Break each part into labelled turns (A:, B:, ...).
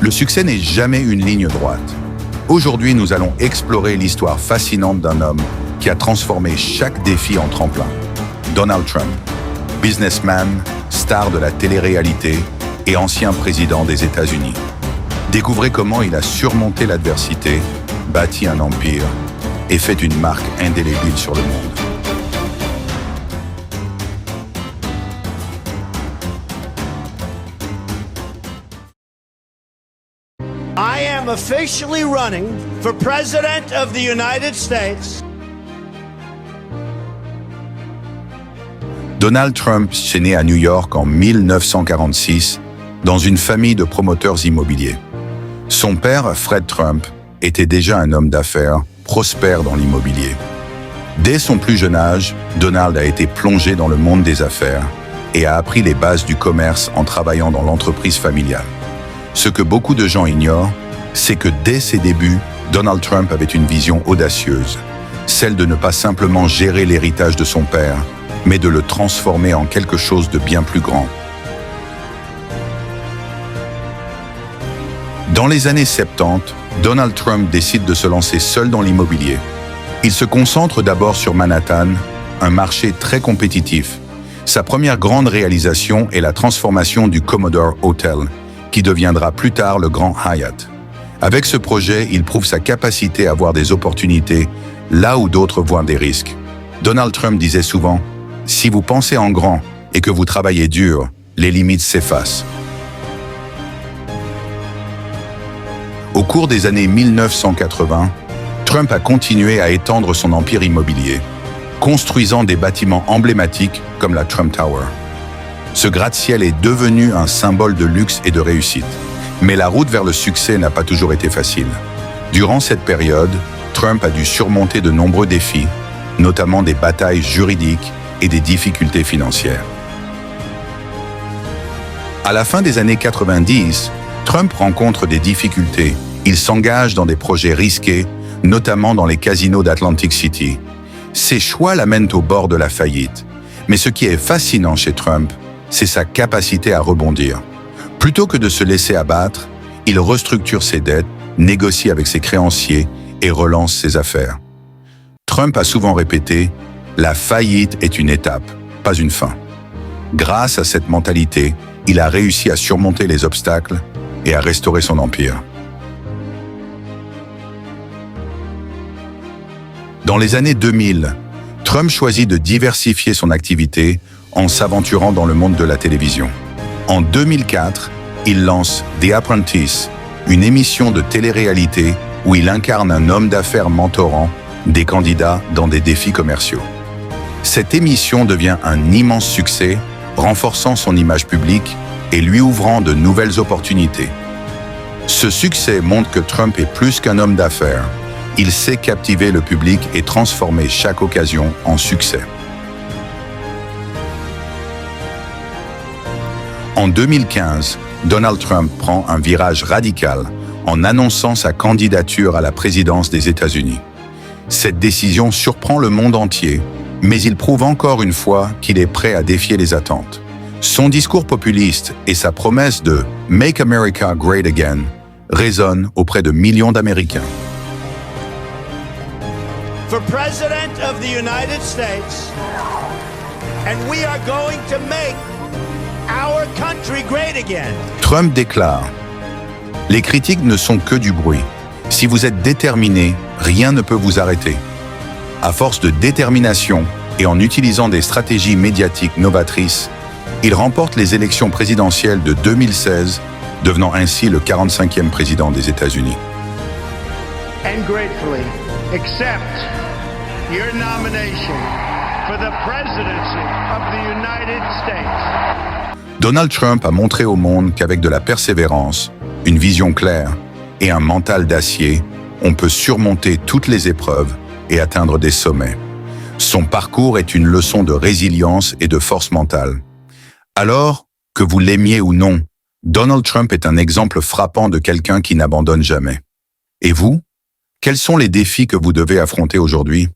A: Le succès n'est jamais une ligne droite. Aujourd'hui, nous allons explorer l'histoire fascinante d'un homme qui a transformé chaque défi en tremplin. Donald Trump, businessman, star de la télé-réalité et ancien président des États-Unis. Découvrez comment il a surmonté l'adversité, bâti un empire et fait une marque indélébile sur le monde.
B: I am officially running for President of the United States.
A: Donald Trump est né à New York en 1946 dans une famille de promoteurs immobiliers. Son père, Fred Trump, était déjà un homme d'affaires prospère dans l'immobilier. Dès son plus jeune âge, Donald a été plongé dans le monde des affaires et a appris les bases du commerce en travaillant dans l'entreprise familiale. Ce que beaucoup de gens ignorent, c'est que dès ses débuts, Donald Trump avait une vision audacieuse, celle de ne pas simplement gérer l'héritage de son père, mais de le transformer en quelque chose de bien plus grand. Dans les années 70, Donald Trump décide de se lancer seul dans l'immobilier. Il se concentre d'abord sur Manhattan, un marché très compétitif. Sa première grande réalisation est la transformation du Commodore Hotel, qui deviendra plus tard le Grand Hyatt. Avec ce projet, il prouve sa capacité à voir des opportunités là où d'autres voient des risques. Donald Trump disait souvent « Si vous pensez en grand et que vous travaillez dur, les limites s'effacent ». Au cours des années 1980, Trump a continué à étendre son empire immobilier, construisant des bâtiments emblématiques comme la Trump Tower. Ce gratte-ciel est devenu un symbole de luxe et de réussite. Mais la route vers le succès n'a pas toujours été facile. Durant cette période, Trump a dû surmonter de nombreux défis, notamment des batailles juridiques et des difficultés financières. À la fin des années 90, Trump rencontre des difficultés. Il s'engage dans des projets risqués, notamment dans les casinos d'Atlantic City. Ses choix l'amènent au bord de la faillite. Mais ce qui est fascinant chez Trump, c'est sa capacité à rebondir. Plutôt que de se laisser abattre, il restructure ses dettes, négocie avec ses créanciers et relance ses affaires. Trump a souvent répété « La faillite est une étape, pas une fin ». Grâce à cette mentalité, il a réussi à surmonter les obstacles et à restaurer son empire. Dans les années 2000, Trump choisit de diversifier son activité en s'aventurant dans le monde de la télévision. En 2004, il lance The Apprentice, une émission de télé-réalité où il incarne un homme d'affaires mentorant des candidats dans des défis commerciaux. Cette émission devient un immense succès, renforçant son image publique et lui ouvrant de nouvelles opportunités. Ce succès montre que Trump est plus qu'un homme d'affaires. Il sait captiver le public et transformer chaque occasion en succès. En 2015, Donald Trump prend un virage radical en annonçant sa candidature à la présidence des États-Unis. Cette décision surprend le monde entier, mais il prouve encore une fois qu'il est prêt à défier les attentes. Son discours populiste et sa promesse de « Make America Great Again » résonnent auprès de millions d'Américains.
B: For President of the United States, and we are going to make our country great again.
A: Trump déclare « Les critiques ne sont que du bruit. Si vous êtes déterminé, rien ne peut vous arrêter. » À force de détermination et en utilisant des stratégies médiatiques novatrices, il remporte les élections présidentielles de 2016, devenant ainsi le 45e président des États-Unis.
B: And gratefully accept your nomination for the presidency of the United States.
A: Donald Trump a montré au monde qu'avec de la persévérance, une vision claire et un mental d'acier, on peut surmonter toutes les épreuves et atteindre des sommets. Son parcours est une leçon de résilience et de force mentale. Alors, que vous l'aimiez ou non, Donald Trump est un exemple frappant de quelqu'un qui n'abandonne jamais. Et vous? Quels sont les défis que vous devez affronter aujourd'hui?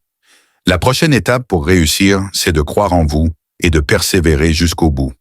A: La prochaine étape pour réussir, c'est de croire en vous et de persévérer jusqu'au bout.